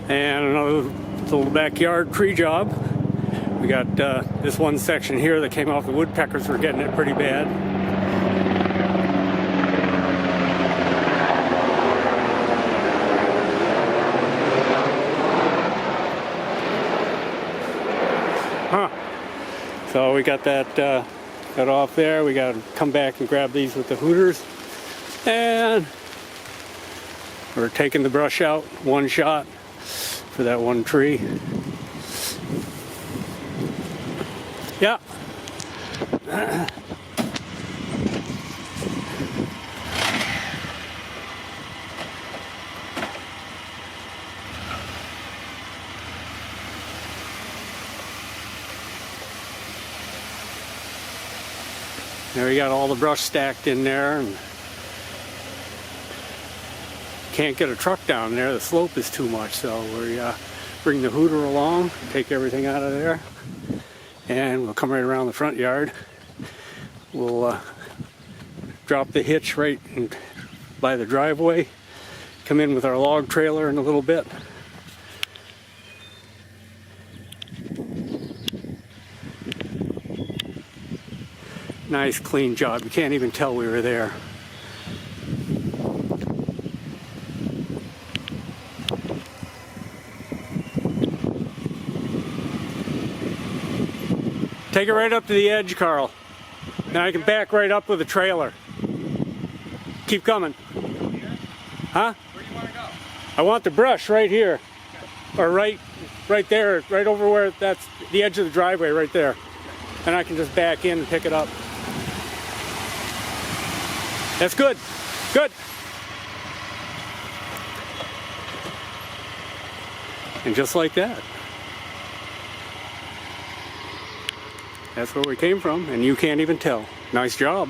And another little backyard tree job. We got this one section here that came off. The woodpeckers were getting it pretty bad. So we got that cut off there. We got to come back and grab these with the hooters. And we're taking the brush out, one shot for that one tree. Yeah. There we got all the brush stacked in there, and can't get a truck down there. The slope is too much, so we bring the hooter along, take everything out of there, and we'll come right around the front yard. We'll drop the hitch right by the driveway, come in with our log trailer in a little bit. Nice clean job. You can't even tell we were there. Take it right up to the edge, Carl. Now I can back right up with the trailer. Keep coming. Huh? Where do you want to go? I want the brush right here. Or right there, right over where that's the edge of the driveway right there. And I can just back in and pick it up. That's good. Good. And just like that. That's where we came from, and you can't even tell. Nice job.